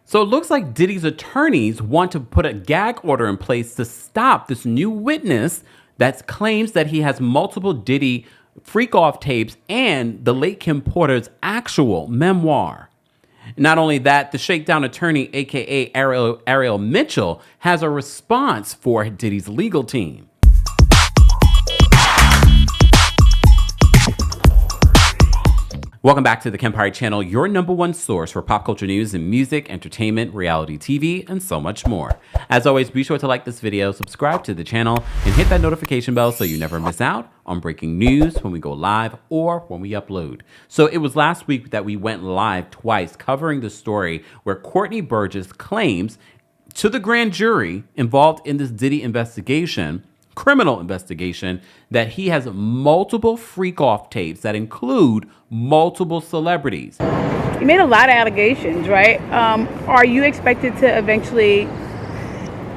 So it looks like Diddy's attorneys want to put a gag order in place to stop this new witness that claims that he has multiple Diddy freak-off tapes and the late Kim Porter's actual memoir. Not only that, the shakedown attorney, aka Ariel Mitchell, has a response for Diddy's legal team. Welcome back to the Kempire channel, your #1 source for pop culture news and music, entertainment, reality TV, and so much more. As always, be sure to like this video, subscribe to the channel, and hit that notification bell so you never miss out on breaking news when we go live or when we upload. So it was last week that we went live twice covering the story where Courtney Burgess claims to the grand jury involved in this Diddy investigation, criminal investigation, that he has multiple freak-off tapes that include multiple celebrities. You made a lot of allegations, right? Are you expected to eventually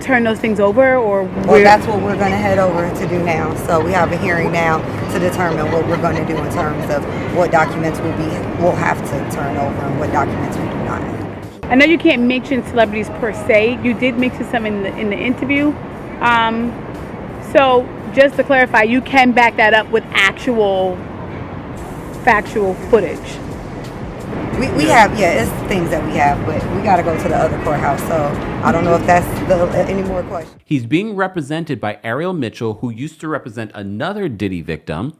turn those things over, or? Well, that's what we're going to head over to do now. So we have a hearing now to determine what we're going to do in terms of what documents we'll have to turn over and what documents we do not. I know you can't mention celebrities per se. You did mention some in the interview. So just to clarify, you can back that up with actual factual footage. We have, it's things that we have, but we got to go to the other courthouse. So I don't know if that's any more questions. He's being represented by Ariel Mitchell, who used to represent another Diddy victim.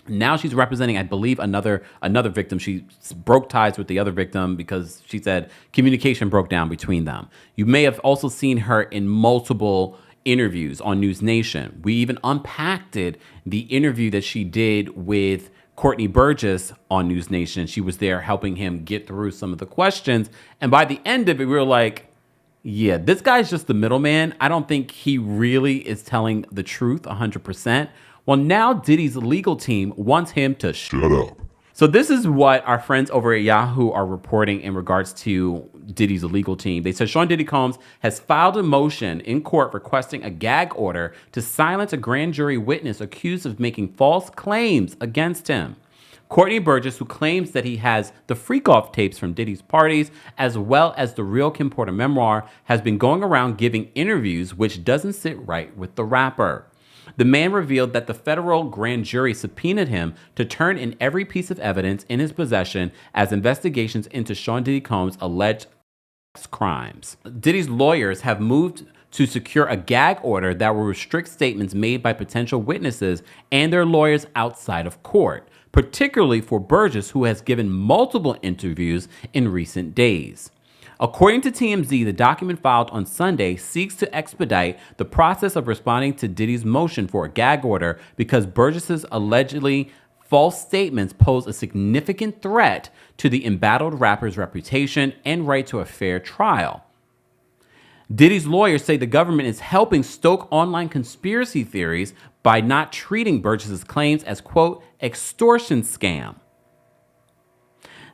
Now she's representing, I believe, another victim. She broke ties with the other victim because she said communication broke down between them. You may have also seen her in multiple interviews on News Nation. We even unpacked the interview that she did with Courtney Burgess on News Nation. She was there helping him get through some of the questions. And by the end of it, we were like, yeah, this guy's just the middleman. I don't think he really is telling the truth 100%. Well, now Diddy's legal team wants him to shut up. So this is what our friends over at Yahoo are reporting in regards to Diddy's legal team. They said Sean Diddy Combs has filed a motion in court requesting a gag order to silence a grand jury witness accused of making false claims against him. Courtney Burgess, who claims that he has the freak-off tapes from Diddy's parties, as well as the real Kim Porter memoir, has been going around giving interviews which doesn't sit right with the rapper. The man revealed that the federal grand jury subpoenaed him to turn in every piece of evidence in his possession as investigations into Sean Diddy Combs' alleged crimes. Diddy's lawyers have moved to secure a gag order that will restrict statements made by potential witnesses and their lawyers outside of court, particularly for Burgess, who has given multiple interviews in recent days. According to TMZ, the document filed on Sunday seeks to expedite the process of responding to Diddy's motion for a gag order because Burgess's allegedly false statements pose a significant threat to the embattled rapper's reputation and right to a fair trial. Diddy's lawyers say the government is helping stoke online conspiracy theories by not treating Burgess's claims as, quote, extortion scam.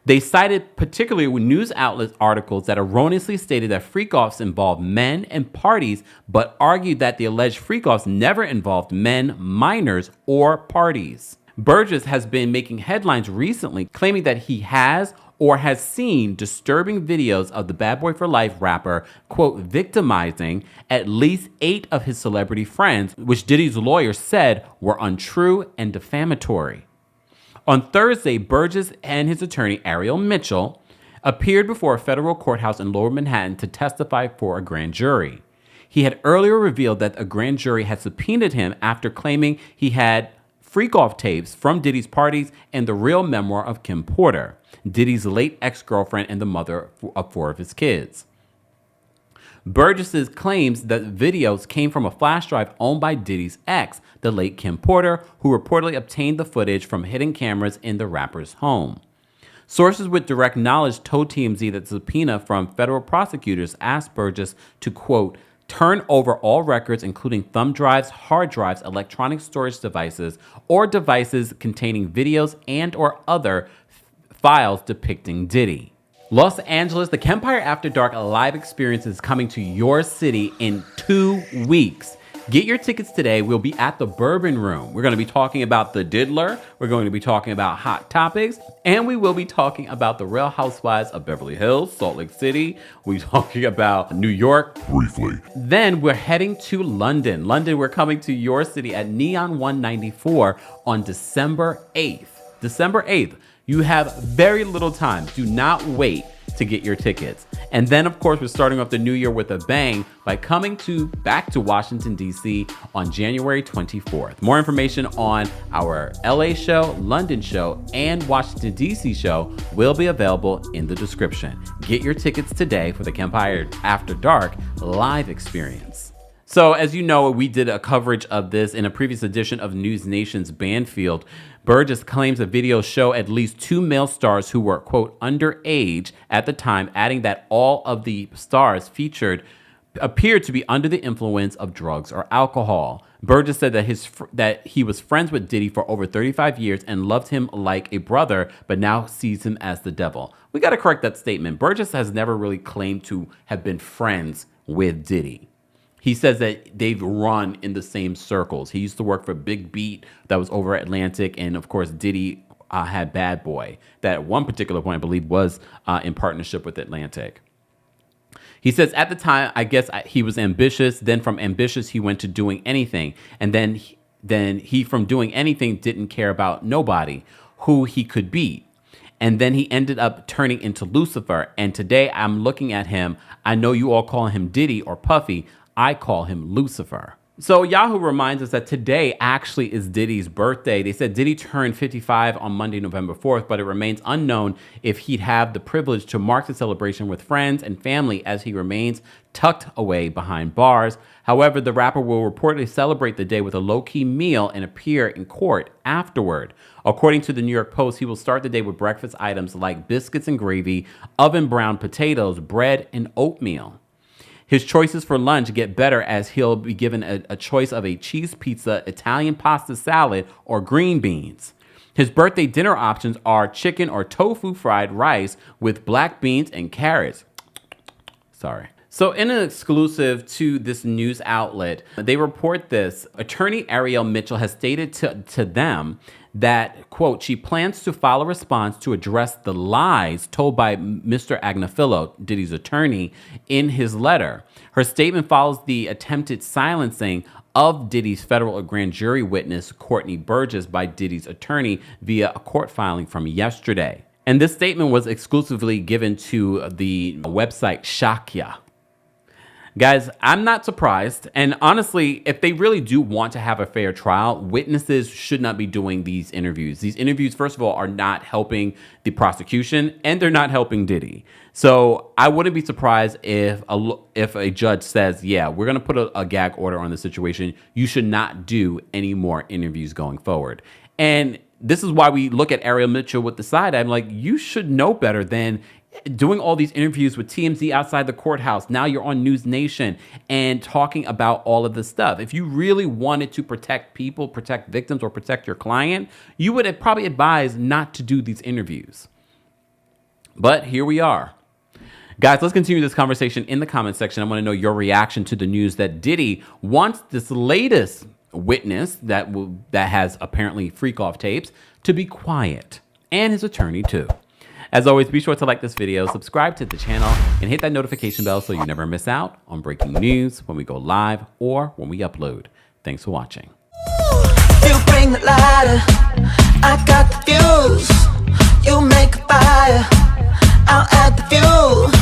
They cited particularly with news outlets articles that erroneously stated that freak-offs involved men and parties, but argued that the alleged freak-offs never involved men, minors, or parties. Burgess has been making headlines recently claiming that he has or has seen disturbing videos of the Bad Boy for Life rapper, quote, victimizing at least 8 of his celebrity friends, which Diddy's lawyers said were untrue and defamatory. On Thursday, Burgess and his attorney, Ariel Mitchell, appeared before a federal courthouse in Lower Manhattan to testify for a grand jury. He had earlier revealed that a grand jury had subpoenaed him after claiming he had freak-off tapes from Diddy's parties and the real memoir of Kim Porter, Diddy's late ex-girlfriend and the mother of 4 of his kids. Burgess claims that videos came from a flash drive owned by Diddy's ex, the late Kim Porter, who reportedly obtained the footage from hidden cameras in the rapper's home. Sources with direct knowledge told TMZ that the subpoena from federal prosecutors asked Burgess to, quote, turn over all records, including thumb drives, hard drives, electronic storage devices, or devices containing videos and or other files depicting Diddy. Los Angeles, the Kempire After Dark live experience is coming to your city in 2 weeks. Get your tickets today. We'll be at the Bourbon Room. We're going to be talking about The Diddler. We're going to be talking about Hot Topics. And we will be talking about the Real Housewives of Beverly Hills, Salt Lake City. We're talking about New York. Briefly. Then we're heading to London. We're coming to your city at Neon 194 on December 8th. December 8th. You have very little time. Do not wait to get your tickets. And then, of course, we're starting off the new year with a bang by coming back to Washington, D.C. on January 24th. More information on our LA show, London show, and Washington, D.C. show will be available in the description. Get your tickets today for the Kempire After Dark live experience. So, as you know, we did a coverage of this in a previous edition of News Nation's Banfield. Burgess claims the videos show at least 2 male stars who were, quote, underage at the time, adding that all of the stars featured appeared to be under the influence of drugs or alcohol. Burgess said that he was friends with Diddy for over 35 years and loved him like a brother, but now sees him as the devil. We got to correct that statement. Burgess has never really claimed to have been friends with Diddy. He says that they've run in the same circles. He used to work for Big Beat that was over Atlantic. And of course, Diddy had Bad Boy that at one particular point, I believe, was in partnership with Atlantic. He says at the time, I guess he was ambitious. Then from ambitious, he went to doing anything. And then he from doing anything didn't care about nobody who he could beat. And then he ended up turning into Lucifer. And today I'm looking at him. I know you all call him Diddy or Puffy. I call him Lucifer. So Yahoo reminds us that today actually is Diddy's birthday. They said Diddy turned 55 on Monday, November 4th, but it remains unknown if he'd have the privilege to mark the celebration with friends and family as he remains tucked away behind bars. However, the rapper will reportedly celebrate the day with a low-key meal and appear in court afterward. According to the New York Post, he will start the day with breakfast items like biscuits and gravy, oven-browned potatoes, bread, and oatmeal. His choices for lunch get better as he'll be given a choice of a cheese pizza, Italian pasta salad, or green beans. His birthday dinner options are chicken or tofu fried rice with black beans and carrots. Sorry. So in an exclusive to this news outlet, they report this. Attorney Ariel Mitchell has stated to them that, quote, she plans to file a response to address the lies told by Mr. Agnifilo, Diddy's attorney, in his letter. Her statement follows the attempted silencing of Diddy's federal grand jury witness, Courtney Burgess, by Diddy's attorney via a court filing from yesterday. And this statement was exclusively given to the website Shakya. Guys, I'm not surprised. And honestly, if they really do want to have a fair trial, witnesses should not be doing these interviews. These interviews, first of all, are not helping the prosecution and they're not helping Diddy. So I wouldn't be surprised if a judge says, yeah, we're going to put a gag order on the situation. You should not do any more interviews going forward. And this is why we look at Ariel Mitchell with the side. I'm like, you should know better than doing all these interviews with TMZ outside the courthouse. Now you're on News Nation and talking about all of this stuff. If you really wanted to protect people, protect victims, or protect your client, you would have probably advised not to do these interviews. But here we are. Guys, let's continue this conversation in the comment section. I want to know your reaction to the news that Diddy wants this latest witness that has apparently freak-off tapes to be quiet, and his attorney too. As always, be sure to like this video, subscribe to the channel, and hit that notification bell so you never miss out on breaking news when we go live or when we upload. Thanks for watching. You bring the lighter, I got the fuse. You make a fire, I'll add the fuel.